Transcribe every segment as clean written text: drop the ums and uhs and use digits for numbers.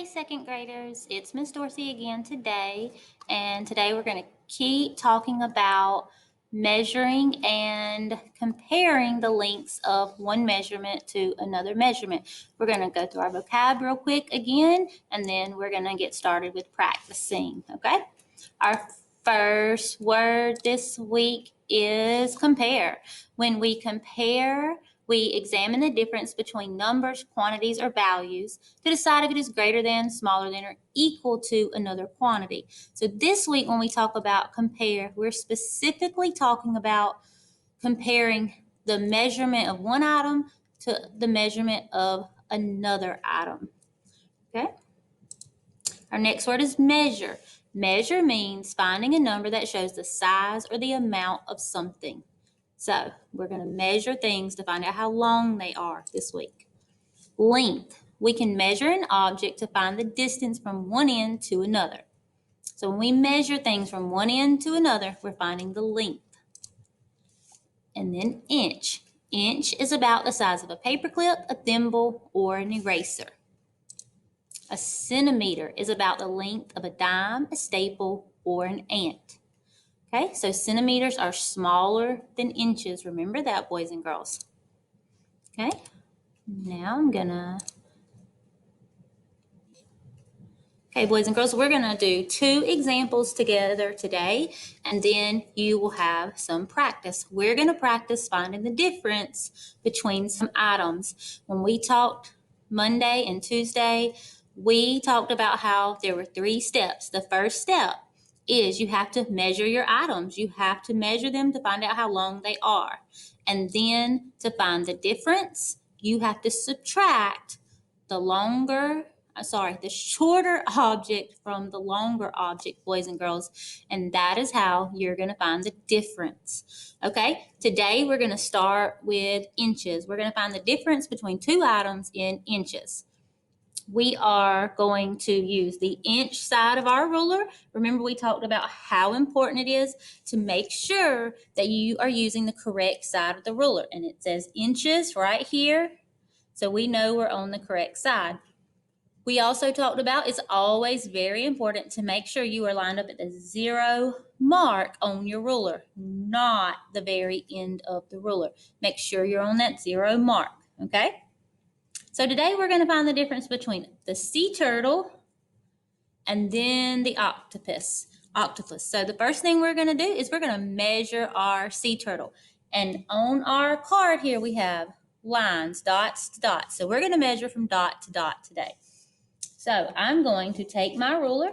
Hey, second graders, it's Miss Dorsey again today, and today we're going to keep talking about measuring and comparing the lengths of one measurement to another measurement. We're going to go through our vocab real quick again, and then we're going to get started with practicing, okay? Our first word this week is compare. When we compare, we examine the difference between numbers, quantities, or values to decide if it is greater than, smaller than, or equal to another quantity. So this week when we talk about compare, we're specifically talking about comparing the measurement of one item to the measurement of another item. Okay? Our next word is measure. Measure means finding a number that shows the size or the amount of something. So we're going to measure things to find out how long they are this week. Length. We can measure an object to find the distance from one end to another. So when we measure things from one end to another, we're finding the length. And then inch. Inch is about the size of a paperclip, a thimble, or an eraser. A centimeter is about the length of a dime, a staple, or an ant. Okay, so centimeters are smaller than inches. Remember that, boys and girls. Okay, now Okay, boys and girls, we're gonna do 2 examples together today, and then you will have some practice. We're gonna practice finding the difference between some items. When we talked Monday and Tuesday, we talked about how there were 3 steps. The first step is you have to measure your items. You have to measure them to find out how long they are. And then to find the difference, you have to subtract the shorter object from the longer object, boys and girls. And that is how you're going to find the difference. Okay, today we're going to start with inches. We're going to find the difference between 2 items in inches. We are going to use the inch side of our ruler. Remember, we talked about how important it is to make sure that you are using the correct side of the ruler. And it says inches right here, so we know we're on the correct side. We also talked about it's always very important to make sure you are lined up at the 0 mark on your ruler, not the very end of the ruler. Make sure you're on that 0 mark, okay? So today we're going to find the difference between the sea turtle and then the octopus. So the first thing we're going to do is we're going to measure our sea turtle. And on our card here we have lines, dots to dots. So we're going to measure from dot to dot today. So I'm going to take my ruler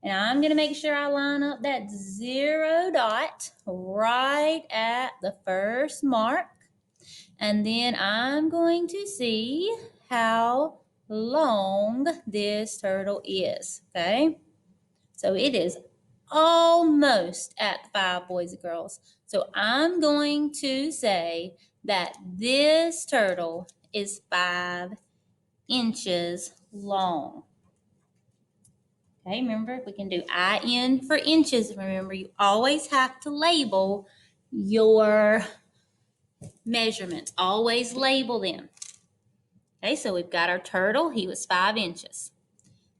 and I'm going to make sure I line up that 0 dot right at the first mark. And then I'm going to see how long this turtle is, okay? So it is almost at 5, boys and girls. So I'm going to say that this turtle is 5 inches long. Okay, remember, we can do IN for inches. Remember, you always have to label your measurements. Always label them. Okay, so we've got our turtle. He was 5 inches.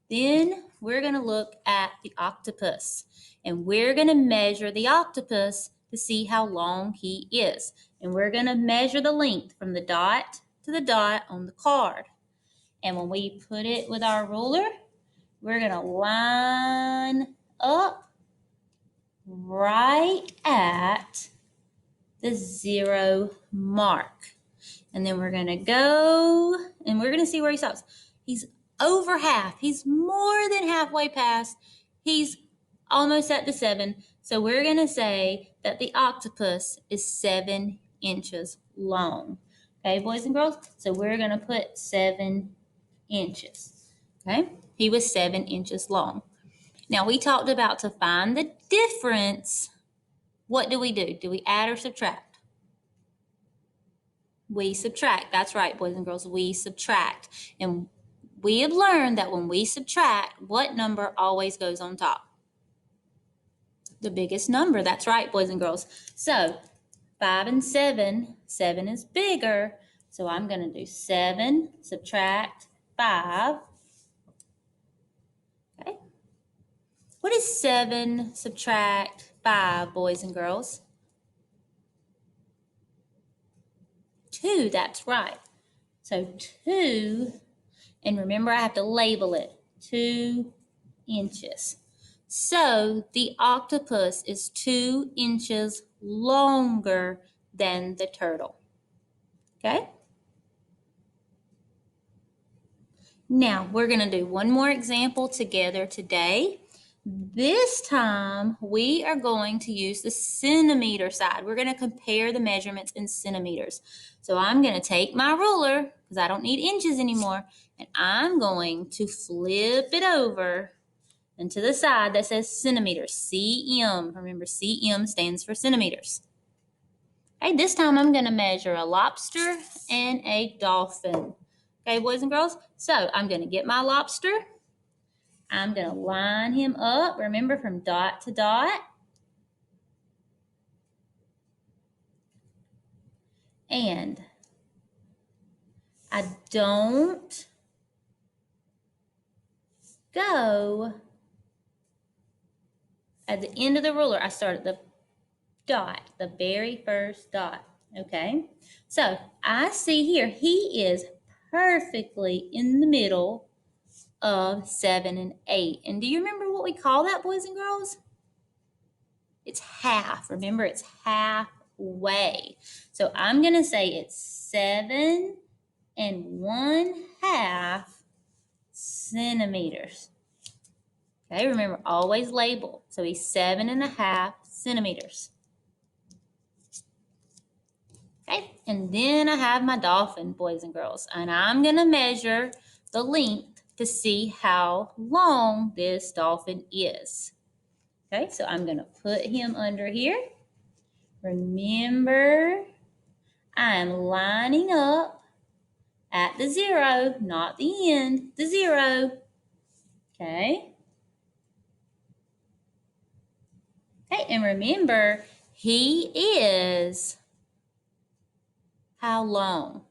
Then we're going to look at the octopus. And we're going to measure the octopus to see how long he is. And we're going to measure the length from the dot to the dot on the card. And when we put it with our ruler, we're going to line up right at the 0 mark. And then we're going to go and we're going to see where he stops. He's over half. He's more than halfway past. He's almost at the 7. So we're going to say that the octopus is 7 inches long. Okay, boys and girls? So we're going to put 7 inches. Okay, he was 7 inches long. Now we talked about to find the difference. What do? Do we add or subtract? We subtract. That's right, boys and girls. We subtract. And we have learned that when we subtract, what number always goes on top? The biggest number. That's right, boys and girls. So 5 and 7. 7 is bigger. So I'm going to do 7, subtract 5. What is 7 subtract 5, boys and girls? 2, that's right. So 2, and remember I have to label it, 2 inches. So the octopus is 2 inches longer than the turtle. Okay? Now we're going to do one more example together today. This time we are going to use the centimeter side. We're going to compare the measurements in centimeters. So I'm going to take my ruler, because I don't need inches anymore, and I'm going to flip it over and to the side that says centimeters, cm. Remember, cm stands for centimeters. Okay, this time I'm going to measure a lobster and a dolphin. Okay, boys and girls, so I'm going to get my lobster. I'm going to line him up, remember, from dot to dot. And I don't go at the end of the ruler. I start at the dot, the very first dot. Okay, so I see here he is perfectly in the middle of 7 and 8. And do you remember what we call that, boys and girls? It's half. Remember, it's halfway. So I'm going to say it's 7 and 1/2 centimeters. Okay, remember, always label. So he's 7.5 centimeters. Okay, and then I have my dolphin, boys and girls, and I'm going to measure the length to see how long this dolphin is. Okay, so I'm going to put him under here. Remember, I'm lining up at the 0, not the end, the 0. Okay. Okay, and remember, he is how long?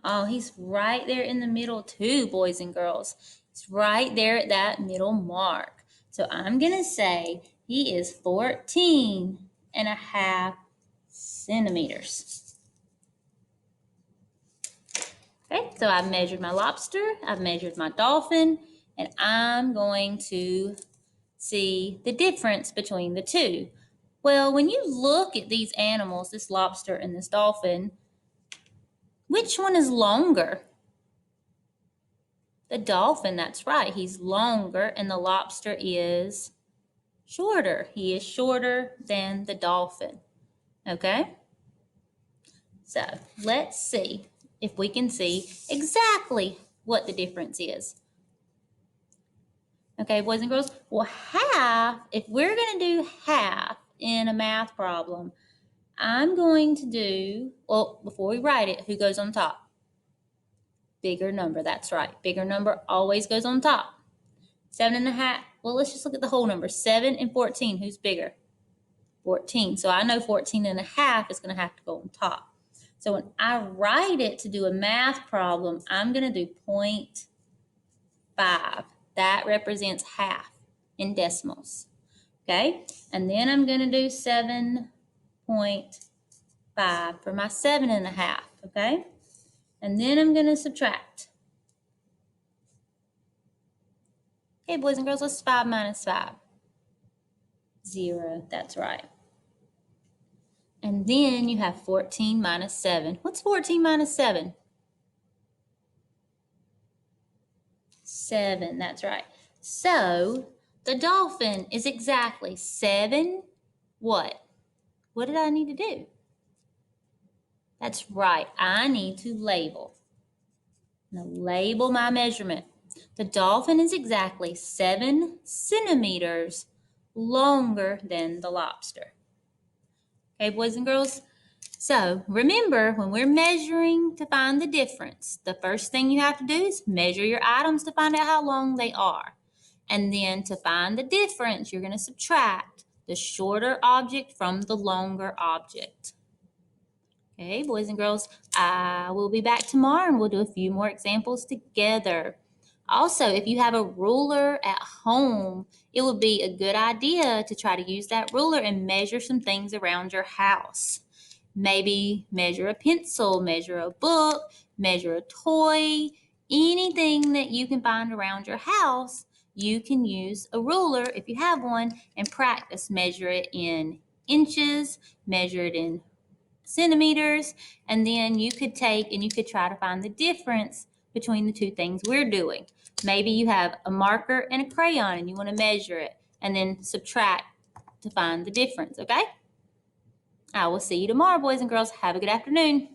Oh, he's right there in the middle too, boys and girls. He's right there at that middle mark. So I'm going to say he is 14.5 centimeters. Okay, so I've measured my lobster, I've measured my dolphin, and I'm going to see the difference between the two. Well, when you look at these animals, this lobster and this dolphin, which one is longer? The dolphin, that's right, he's longer, and the lobster is shorter. He is shorter than the dolphin. Okay? So let's see if we can see exactly what the difference is. Okay, boys and girls, well, half, if we're going to do half in a math problem, I'm going to do, well, before we write it, who goes on top? Bigger number, that's right. Bigger number always goes on top. 7.5, well, let's just look at the whole number. 7 and 14, who's bigger? 14. So I know 14.5 is going to have to go on top. So when I write it to do a math problem, I'm going to do 0.5. That represents half in decimals. Okay, and then I'm going to do 7.5 for my 7.5. Okay, and then I'm going to subtract. Okay, boys and girls, what's 5 minus 5? 0, that's right. And then you have 14 minus 7. What's 14 minus 7? 7, that's right. So the dolphin is exactly 7 what? What did I need to do? That's right, I need to label. Now label my measurement. The dolphin is exactly 7 centimeters longer than the lobster. Okay, boys and girls? So remember, when we're measuring to find the difference, the first thing you have to do is measure your items to find out how long they are. And then to find the difference, you're going to subtract the shorter object from the longer object. Okay, boys and girls, I will be back tomorrow and we'll do a few more examples together. Also, if you have a ruler at home, it would be a good idea to try to use that ruler and measure some things around your house. Maybe measure a pencil, measure a book, measure a toy, anything that you can find around your house. You can use a ruler if you have one and practice. Measure it in inches, measure it in centimeters, and then you could take and you could try to find the difference between the two things we're doing. Maybe you have a marker and a crayon and you want to measure it and then subtract to find the difference, okay? I will see you tomorrow, boys and girls. Have a good afternoon.